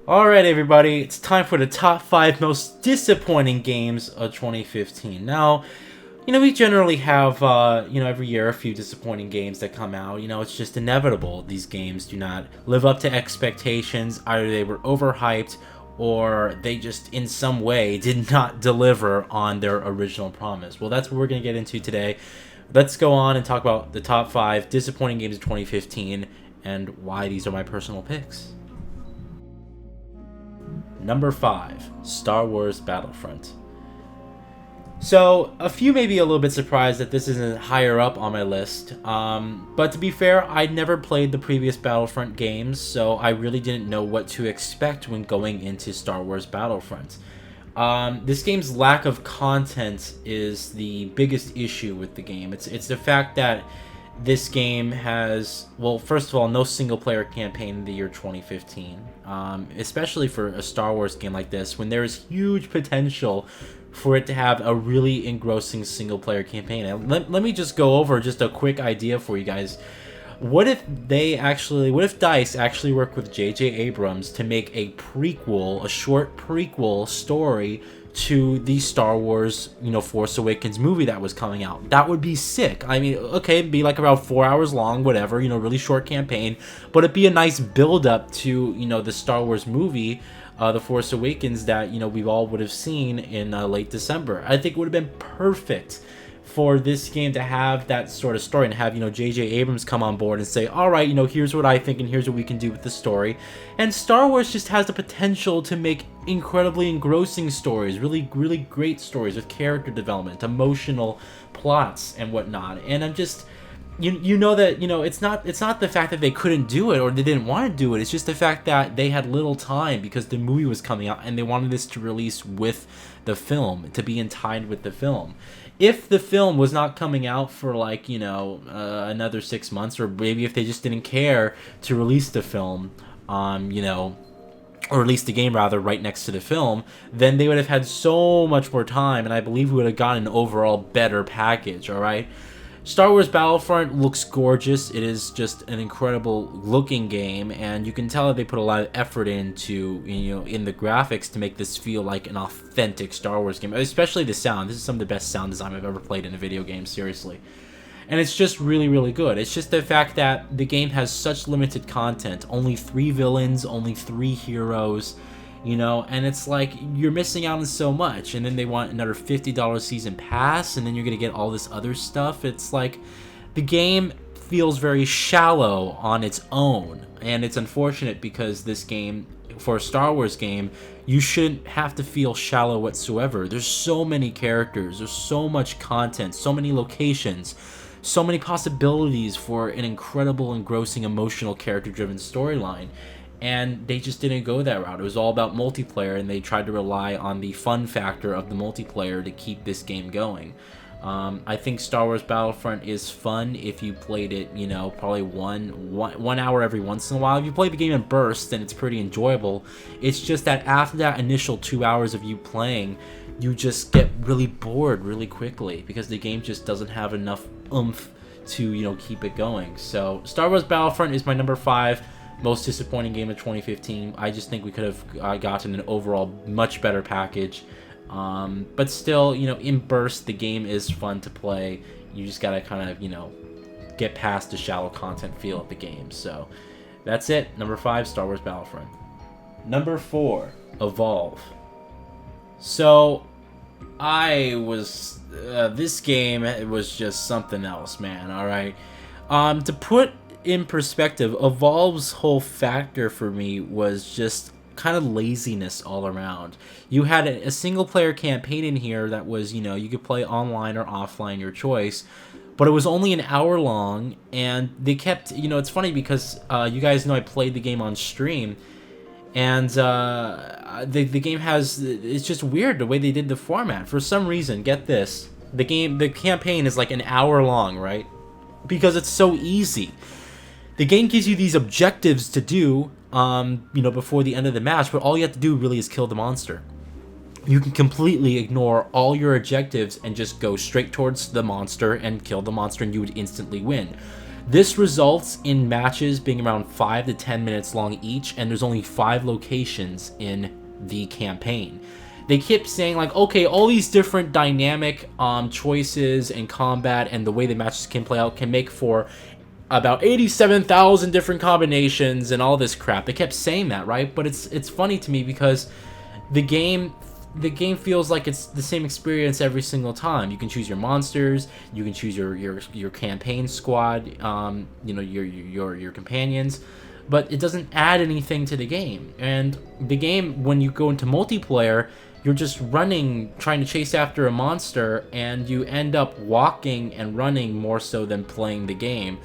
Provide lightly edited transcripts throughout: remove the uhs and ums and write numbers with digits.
Alright everybody, it's time for the top 5 most disappointing games of 2015. Now, we generally have, every year a few disappointing games that come out. It's just inevitable. These games do not live up to expectations. Either they were overhyped or they just in some way did not deliver on their original promise. Well, that's what we're going to get into today. Let's go on and talk about the top 5 disappointing games of 2015 and why these are my personal picks. Number 5, Star Wars Battlefront. So, a few may be a little bit surprised that this isn't higher up on my list, but to be fair, I'd never played the previous Battlefront games, so I really didn't know what to expect when going into Star Wars Battlefront. This game's lack of content is the biggest issue with the game. It's the fact that this game has, well, first of all, no single-player campaign in the year 2015, especially for a Star Wars game like this, when there is huge potential for it to have a really engrossing single-player campaign. And let me just go over just a quick idea for you guys. What if DICE actually worked with J.J. Abrams to make a prequel, a short prequel story to the Star Wars, Force Awakens movie that was coming out? That would be sick. I mean, okay, it'd be like around 4 hours long, whatever, really short campaign, but it'd be a nice build-up to, the Star Wars movie, The Force Awakens, that, we all would have seen in late December. I think it would have been perfect for this game to have that sort of story and have, J.J. Abrams come on board and say, all right, here's what I think and here's what we can do with the story. And Star Wars just has the potential to make incredibly engrossing stories, really, really great stories with character development, emotional plots and whatnot. And I'm just, it's not the fact that they couldn't do it or they didn't want to do it. It's just the fact that they had little time because the movie was coming out and they wanted this to release with the film, to be tied with the film. If the film was not coming out for like, another 6 months, or maybe if they just didn't care to release the film, or release the game rather right next to the film, then they would have had so much more time, and I believe we would have gotten an overall better package, alright? Star Wars Battlefront looks gorgeous. It is just an incredible looking game, and you can tell that they put a lot of effort into, in the graphics to make this feel like an authentic Star Wars game, especially the sound. This is some of the best sound design I've ever played in a video game, seriously. And it's just really, really good. It's just the fact that the game has such limited content. Only 3 villains, only 3 heroes, and it's like you're missing out on so much. And then they want another $50 season pass, and then you're gonna get all this other stuff. It's like the game feels very shallow on its own, and it's unfortunate because this game, for a Star Wars game, you shouldn't have to feel shallow whatsoever. There's so many characters, there's so much content, so many locations, so many possibilities for an incredible, engrossing, emotional, character-driven storyline. And they just didn't go that route. It was all about multiplayer, and they tried to rely on the fun factor of the multiplayer to keep this game going. I think Star Wars Battlefront is fun if you played it, probably one hour every once in a while. If you play the game in bursts, then it's pretty enjoyable. It's just that after that initial 2 hours of you playing, you just get really bored really quickly because the game just doesn't have enough oomph to, keep it going. So Star Wars Battlefront is my number 5 most disappointing game of 2015. I just think we could have gotten an overall much better package. But still, in burst, the game is fun to play. You just gotta kind of, get past the shallow content feel of the game. So that's it. Number 5, Star Wars Battlefront. Number 4, Evolve. So this game, it was just something else, man. All right. To put in perspective, Evolve's whole factor for me was just kind of laziness all around. You had a single player campaign in here that was, you could play online or offline, your choice, but it was only an hour long, and they kept, it's funny because you guys know I played the game on stream, and the game has, it's just weird the way they did the format. For some reason, get this, the campaign is like an hour long, right? Because it's so easy. The game gives you these objectives to do, before the end of the match, but all you have to do really is kill the monster. You can completely ignore all your objectives and just go straight towards the monster and kill the monster, and you would instantly win. This results in matches being around 5 to 10 minutes long each, and there's only 5 locations in the campaign. They kept saying like, okay, all these different dynamic choices in combat and the way the matches can play out can make for about 87,000 different combinations and all this crap. They kept saying that, right? But it's funny to me because the game feels like it's the same experience every single time. You can choose your monsters, you can choose your campaign squad, you know, your companions, but it doesn't add anything to the game. And the game, when you go into multiplayer, you're just running, trying to chase after a monster, and you end up walking and running more so than playing the game.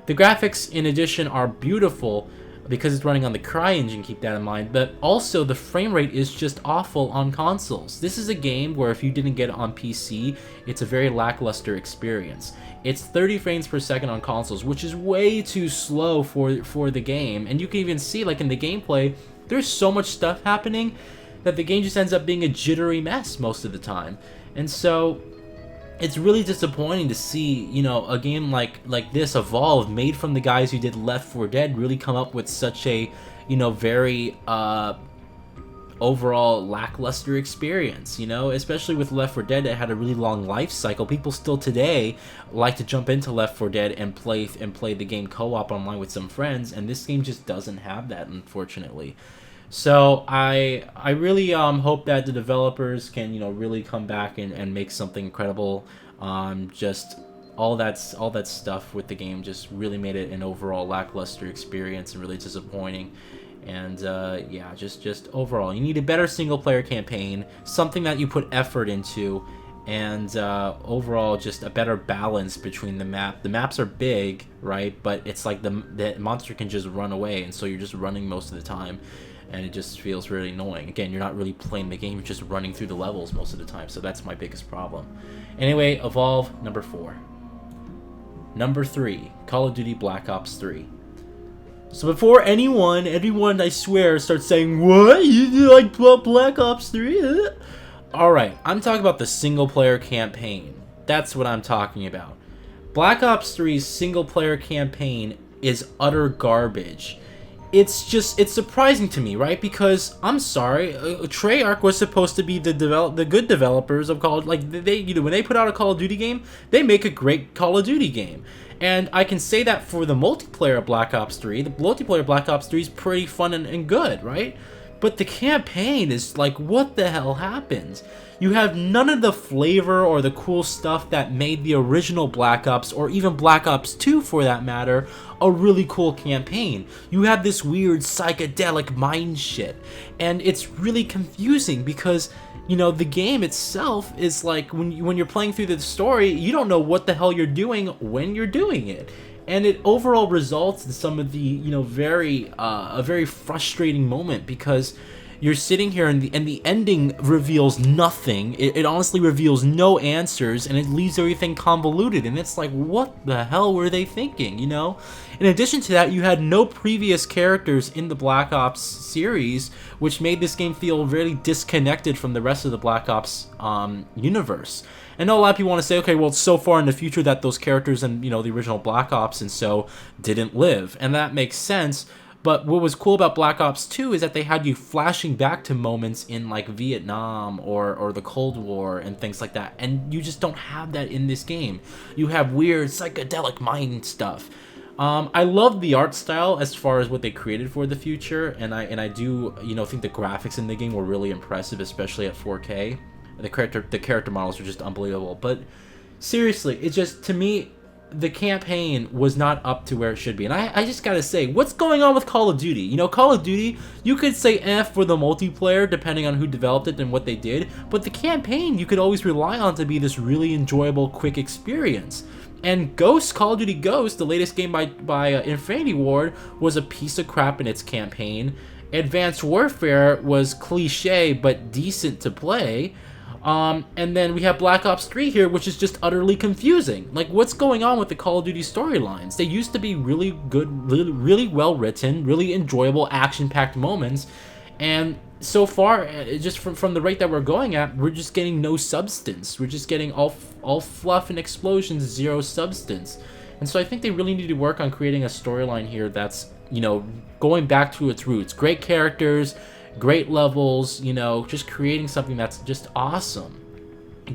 The graphics, in addition, are beautiful because it's running on the CryEngine, keep that in mind, but also the frame rate is just awful on consoles. This is a game where if you didn't get it on PC, it's a very lackluster experience. It's 30 frames per second on consoles, which is way too slow for the game, and you can even see, like in the gameplay, there's so much stuff happening that the game just ends up being a jittery mess most of the time. And so it's really disappointing to see, you know, a game like this, Evolve, made from the guys who did Left 4 Dead, really come up with such a, you know, very overall lackluster experience, you know, especially with Left 4 Dead that had a really long life cycle. People still today like to jump into Left 4 Dead and play the game co-op online with some friends, and this game just doesn't have that, unfortunately. So I really hope that the developers can, you know, really come back and make something incredible. Just all that stuff with the game just really made it an overall lackluster experience and really disappointing. And yeah, just overall, you need a better single player campaign, something that you put effort into, and overall just a better balance between the map. The maps are big, right? But it's like the monster can just run away, and so you're just running most of the time. And it just feels really annoying. Again, you're not really playing the game, you're just running through the levels most of the time, so that's my biggest problem. Anyway, Evolve, number 4. Number 3, Call of Duty Black Ops 3. So before anyone, I swear, starts saying, what? You like Black Ops 3? Alright, I'm talking about the single player campaign. That's what I'm talking about. Black Ops 3's single player campaign is utter garbage. It's surprising to me, right? Because I'm sorry, Treyarch was supposed to be the good developers of Call of, like, they, you know, when they put out a Call of Duty game, they make a great Call of Duty game. And I can say that for the multiplayer of Black Ops 3. The multiplayer of Black Ops 3 is pretty fun and good, right? But the campaign is like, what the hell happens? You have none of the flavor or the cool stuff that made the original Black Ops, or even Black Ops 2 for that matter, a really cool campaign. You have this weird psychedelic mind shit, and it's really confusing because, you know, the game itself is like, when you're playing through the story, you don't know what the hell you're doing when you're doing it. And it overall results in some of the, you know, a very frustrating moment, because you're sitting here and the ending reveals nothing. It honestly reveals no answers, and it leaves everything convoluted, and it's like, what the hell were they thinking, you know? In addition to that, you had no previous characters in the Black Ops series, which made this game feel really disconnected from the rest of the Black Ops universe. I know a lot of people want to say, okay, well, it's so far in the future that those characters and, you know, the original Black Ops and so didn't live, and that makes sense. But what was cool about Black Ops 2 is that they had you flashing back to moments in like Vietnam or the Cold War and things like that, and you just don't have that in this game. You have weird psychedelic mind stuff. I love the art style as far as what they created for the future, and I do, you know, think the graphics in the game were really impressive, especially at 4K. The character models are just unbelievable. But seriously, it just, to me, the campaign was not up to where it should be. And I just gotta say, what's going on with Call of Duty? You know, Call of Duty, you could say for the multiplayer, depending on who developed it and what they did, but the campaign you could always rely on to be this really enjoyable, quick experience. And Call of Duty Ghost, the latest game by Infinity Ward, was a piece of crap in its campaign. Advanced Warfare was cliche, but decent to play. And then we have Black Ops 3 here, which is just utterly confusing. Like, what's going on with the Call of Duty storylines? They used to be really good, really well written, really enjoyable, action-packed moments, and so far, just from the rate that we're going at, we're just getting no substance. We're just getting all fluff and explosions, zero substance. And so I think they really need to work on creating a storyline here that's, you know, going back to its roots. Great characters, great levels, you know, just creating something that's just awesome.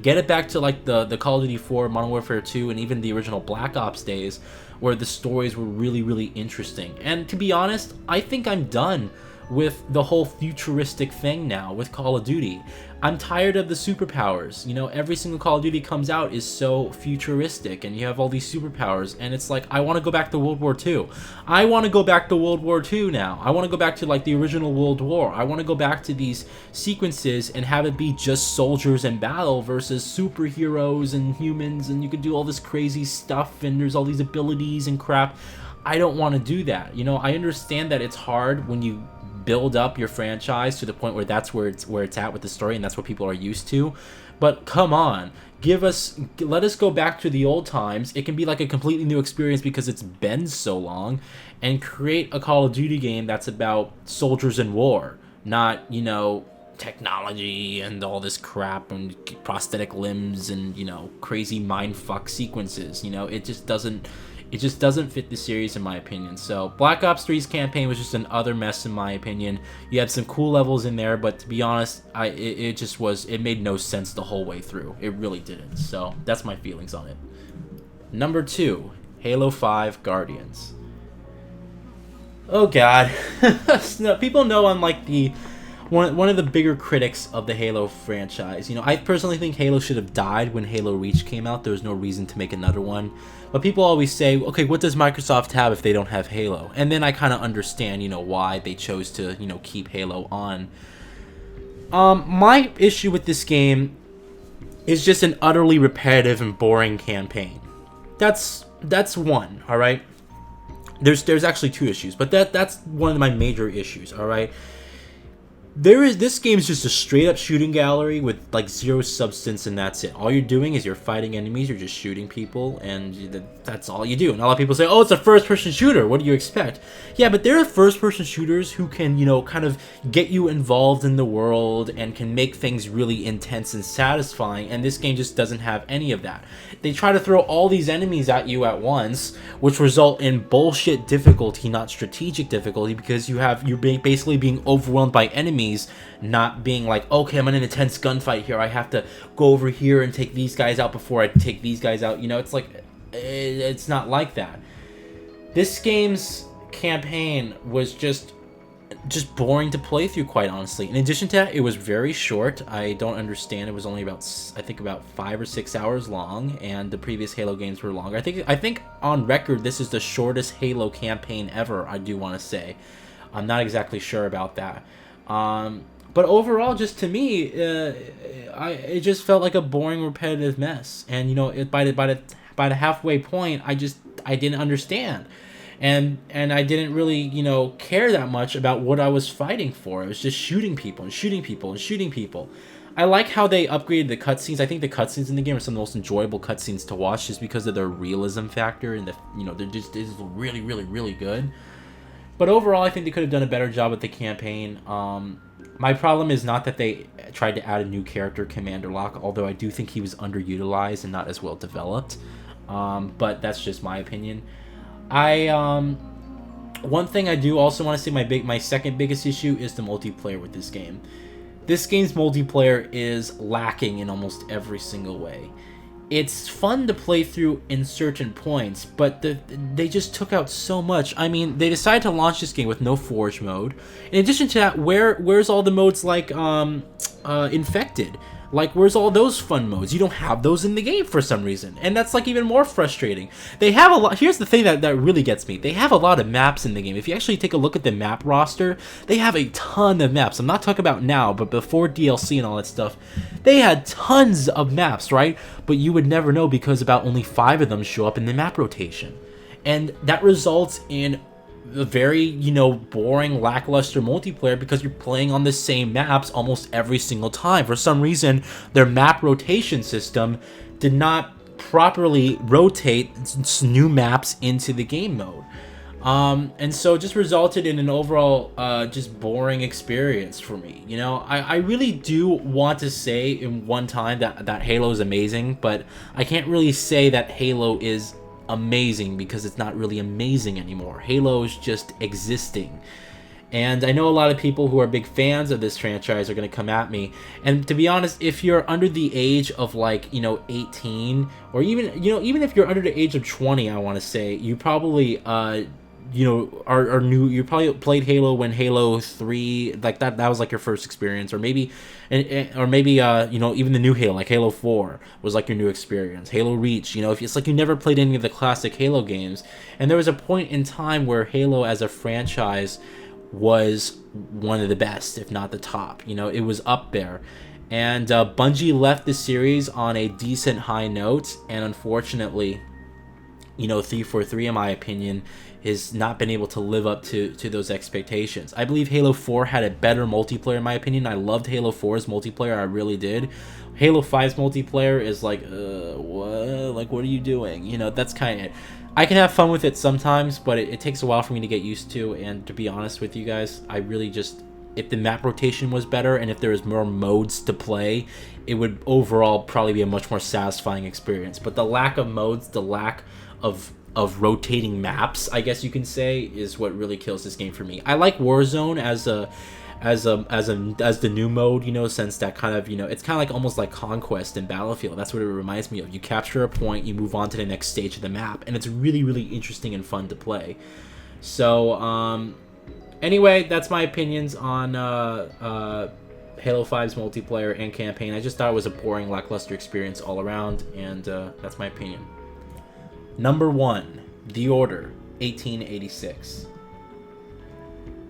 Get it back to like the Call of Duty 4, Modern Warfare 2, and even the original Black Ops days, where the stories were really, really interesting. And to be honest, I think I'm done with the whole futuristic thing now with Call of Duty. I'm tired of the superpowers. You know, every single Call of Duty comes out is so futuristic, and you have all these superpowers, and it's like, I want to go back to World War II. I want to go back to World War II now. I want to go back to like the original World War. I want to go back to these sequences and have it be just soldiers in battle versus superheroes and humans, and you could do all this crazy stuff, and there's all these abilities and crap. I don't want to do that. You know, I understand that it's hard when you build up your franchise to the point where that's where it's at with the story, and that's what people are used to. But come on, let us go back to the old times. It can be like a completely new experience because it's been so long, and create a Call of Duty game that's about soldiers in war, not, you know, technology and all this crap and prosthetic limbs and, you know, crazy mindfuck sequences. You know, it just doesn't fit the series, in my opinion. So Black Ops 3's campaign was just another mess, in my opinion. You had some cool levels in there, but to be honest, it made no sense the whole way through. It really didn't. So that's my feelings on it. Number 2, Halo 5 Guardians. Oh god. People know I'm like one of the bigger critics of the Halo franchise. You know, I personally think Halo should have died when Halo Reach came out. There was no reason to make another one. But people always say, okay, what does Microsoft have if they don't have Halo? And then I kind of understand, you know, why they chose to, you know, keep Halo on. My issue with this game is just an utterly repetitive and boring campaign. That's one, all right? There's actually 2 issues, but that's one of my major issues, all right? This game is just a straight up shooting gallery with like zero substance, and that's it. All you're doing is you're fighting enemies, you're just shooting people, and that's all you do. And a lot of people say, oh, it's a first person shooter, what do you expect? Yeah, but there are first person shooters who can, you know, kind of get you involved in the world and can make things really intense and satisfying, and this game just doesn't have any of that. They try to throw all these enemies at you at once, which result in bullshit difficulty, not strategic difficulty, because you're basically being overwhelmed by enemies, not being like, okay, I'm in an intense gunfight here, I have to go over here and take these guys out before I take these guys out. You know, it's like, it's not like that. This game's campaign was just boring to play through, quite honestly. In addition to that, it was very short. I don't understand. It was only about 5 or 6 hours long, and the previous Halo games were longer. I think on record, this is the shortest Halo campaign ever, I do want to say. I'm not exactly sure about that. But overall, just to me, it just felt like a boring, repetitive mess. And you know, by the halfway point, I didn't understand, and I didn't really, you know, care that much about what I was fighting for. It was just shooting people and shooting people and shooting people. I like how they upgraded the cutscenes. I think the cutscenes in the game are some of the most enjoyable cutscenes to watch, just because of their realism factor, and they're just really, really, really good. But overall, I think they could have done a better job with the campaign. My problem is not that they tried to add a new character, Commander Locke, although I do think he was underutilized and not as well developed. But that's just my opinion. One thing I do also want to say, my second biggest issue is the multiplayer with this game. This game's multiplayer is lacking in almost every single way. It's fun to play through in certain points, but they just took out so much. I mean, they decided to launch this game with no Forge mode. In addition to that, where's all the modes like Infected? Like, where's all those fun modes? You don't have those in the game for some reason, and that's like even more frustrating. They have a lot. Here's the thing that really gets me. They have a lot of maps in the game. If you actually take a look at the map roster, they have a ton of maps. I'm not talking about now, but before DLC and all that stuff, they had tons of maps, right? But you would never know because about only 5 of them show up in the map rotation, and that results in a very, you know, boring, lackluster multiplayer because you're playing on the same maps almost every single time. For some reason, their map rotation system did not properly rotate new maps into the game mode. And so it just resulted in an overall just boring experience for me. You know, I really do want to say in one time that Halo is amazing, but I can't really say that Halo is amazing because it's not really amazing anymore. Halo is just existing. And I know a lot of people who are big fans of this franchise are going to come at me. And to be honest, if you're under the age of, like, 18, or even, even if you're under the age of 20, I want to say, you probably, are new. You probably played Halo when Halo 3, like that was like your first experience, or maybe even the new Halo, like Halo 4 was like your new experience. Halo Reach, if it's like you never played any of the classic Halo games. And there was a point in time where Halo as a franchise was one of the best, if not the top. It was up there. And Bungie left the series on a decent high note, and unfortunately, 343, in my opinion, has not been able to live up to those expectations. I believe Halo 4 had a better multiplayer, in my opinion. I loved Halo 4's multiplayer, I really did. Halo 5's multiplayer is like, what? Like, what are you doing? That's kind of it. I can have fun with it sometimes, but it takes a while for me to get used to, and to be honest with you guys, I really just, if the map rotation was better, and if there was more modes to play, it would overall probably be a much more satisfying experience. But the lack of modes, the lack of rotating maps, I guess you can say, is what really kills this game for me. I like Warzone as the new mode, since that kind of, it's kind of like almost like Conquest in Battlefield. That's what it reminds me of. You capture a point, you move on to the next stage of the map, and it's really, really interesting and fun to play. So, anyway, that's my opinions on Halo 5's multiplayer and campaign. I just thought it was a boring, lackluster experience all around, and that's my opinion. Number 1, The Order 1886.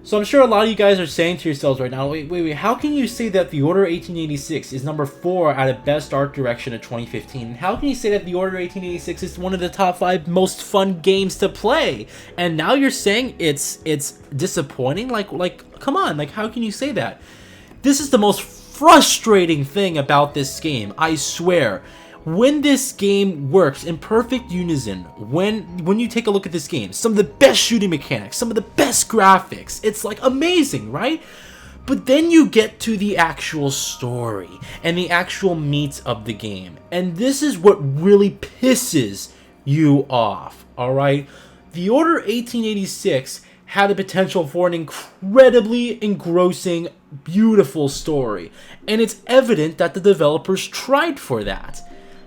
So I'm sure a lot of you guys are saying to yourselves right now, wait, how can you say that The Order 1886 is number 4 out of Best Art Direction of 2015? And how can you say that The Order 1886 is one of the top 5 most fun games to play? And now you're saying it's disappointing? Like, come on, like, how can you say that? This is the most frustrating thing about this game, I swear. When this game works in perfect unison, when you take a look at this game, some of the best shooting mechanics, some of the best graphics, it's like amazing, right? But then you get to the actual story and the actual meat of the game, and this is what really pisses you off, alright? The Order 1886 had the potential for an incredibly engrossing, beautiful story, and it's evident that the developers tried for that.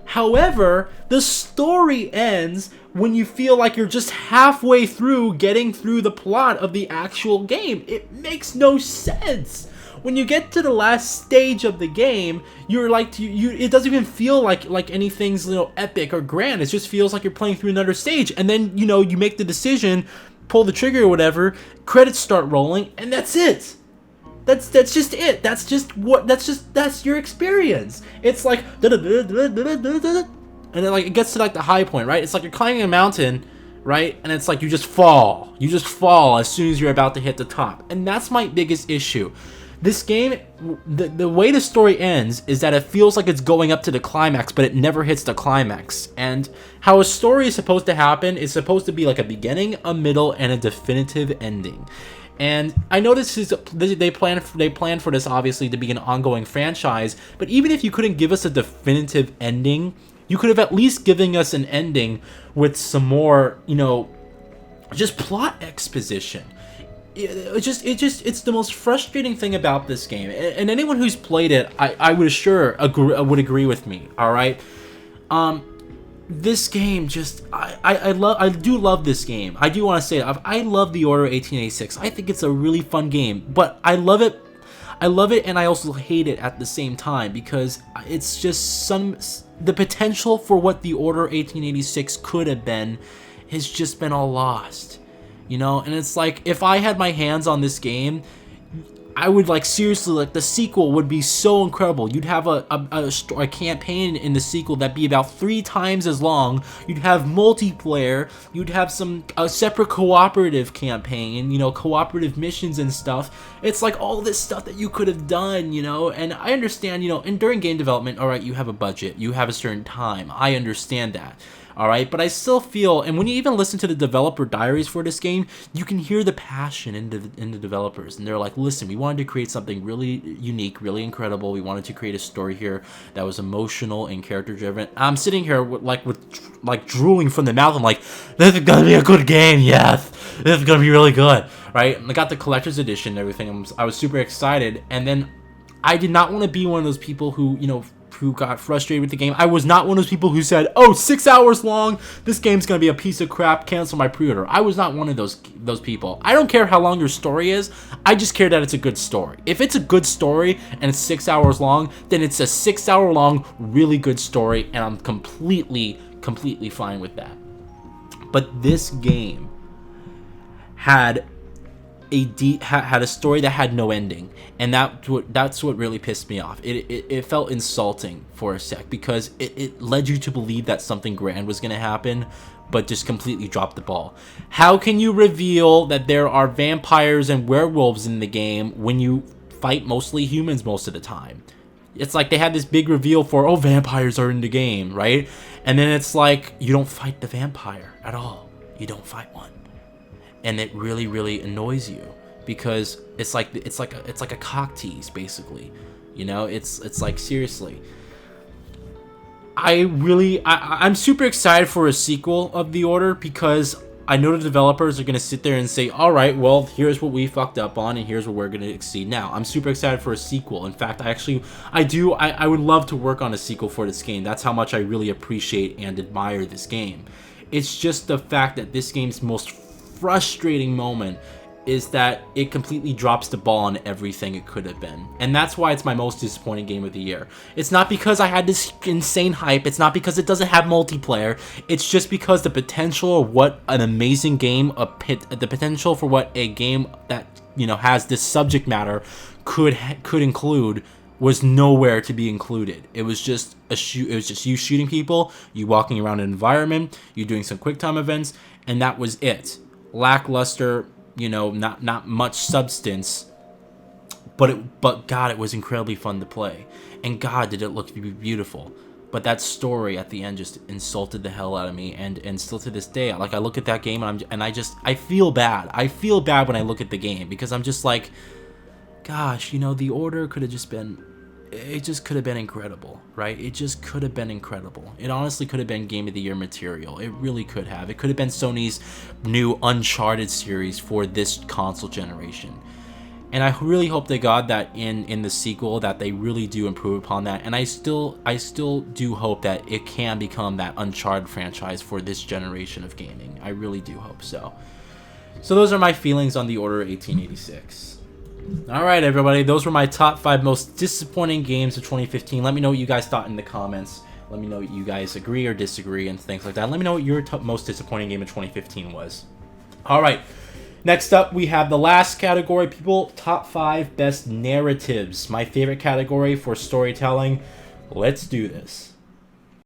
However, the story ends when you feel like you're just halfway through getting through the plot of the actual game. It makes no sense. When you get to the last stage of the game, you're like, it doesn't even feel like anything's epic or grand. It just feels like you're playing through another stage, and then you make the decision, pull the trigger or whatever, credits start rolling, and that's it. That's just it. That's your experience. It's like, and then like it gets to like the high point, right? It's like you're climbing a mountain, right? And it's like you just fall. You just fall as soon as you're about to hit the top. And that's my biggest issue. This game, the way the story ends is that it feels like it's going up to the climax, but it never hits the climax. And how a story is supposed to happen is supposed to be like a beginning, a middle, and a definitive ending. And I know they planned for this obviously to be an ongoing franchise, but even if you couldn't give us a definitive ending, you could have at least given us an ending with some more, just plot exposition. It's the most frustrating thing about this game, and anyone who's played it, I would would agree with me. All right. This game just, I do love this game. I do want to say it. I love The Order 1886. I think it's a really fun game, but I love it and I also hate it at the same time, because it's just the potential for what The Order 1886 could have been has just been all lost, and it's like, if I had my hands on this game, I would seriously, the sequel would be so incredible. You'd have a campaign in the sequel that'd be about 3 times as long. You'd have multiplayer. You'd have a separate cooperative campaign, cooperative missions and stuff. It's like all this stuff that you could have done, and I understand, and during game development, all right, you have a budget, you have a certain time. I understand that. all right? But I still feel, and when you even listen to the developer diaries for this game, you can hear the passion in the developers, and they're like, listen, we wanted to create something really unique, really incredible. We wanted to create a story here that was emotional and character driven. I'm sitting here with drooling from the mouth. I'm like, this is gonna be a good game, yes, this is gonna be really good, right? And I got the collector's edition and everything. I was super excited, and then I did not want to be one of those people who, you know, who got frustrated with the game. I was not one of those people who said, oh, 6 hours long, this game's gonna be a piece of crap, cancel my pre-order. I was not one of those people. I don't care how long your story is, I just care that it's a good story. If it's a good story and it's 6 hours long, then it's a 6 hour long, really good story, and I'm completely fine with that. But this game had a story that had no ending, and that's what really pissed me off. It felt insulting for a sec, because it led you to believe that something grand was going to happen, but just completely dropped the ball. How can you reveal that there are vampires and werewolves in the game when you fight mostly humans most of the time? It's like they had this big reveal for, oh, vampires are in the game, right? And then it's like, you don't fight the vampire at all. You don't fight one. And it really annoys you, because it's like a cock tease, basically. You know, it's like, seriously. I'm super excited for a sequel of The Order, because I know the developers are gonna sit there and say, all right, well, here's what we fucked up on, and here's what we're gonna exceed now. I'm super excited for a sequel. In fact, I would love to work on a sequel for this game. That's how much I really appreciate and admire this game. It's just the fact that this game's most frustrating moment is that it completely drops the ball on everything it could have been. And that's why it's my most disappointing game of the year. It's not because I had this insane hype, it's not because it doesn't have multiplayer, it's just because the potential of what an amazing game, the potential for what a game that, you know, has this subject matter could include was nowhere to be included. It was just you shooting people, you walking around an environment, you doing some quick time events, and that was it. Lackluster, you know, not much substance, but God, it was incredibly fun to play, and God, did it look to be beautiful. But that story at the end just insulted the hell out of me, and still to this day, like, I look at that game and I feel bad. I feel bad when I look at the game, because I'm just like, gosh, you know, The Order could have just been, it just could have been incredible, right? It just could have been incredible. It honestly could have been Game of the Year material. It really could have. It could have been Sony's new Uncharted series for this console generation. And I really hope to God that in the sequel that they really do improve upon that. And I still do hope that it can become that Uncharted franchise for this generation of gaming. I really do hope so. So those are my feelings on The Order 1886. Alright, everybody, those were my top 5 most disappointing games of 2015. Let me know what you guys thought in the comments. Let me know what you guys agree or disagree and things like that. Let me know what your most disappointing game of 2015 was. Alright, next up we have the last category, people, top 5 best narratives. My favorite category for storytelling. Let's do this.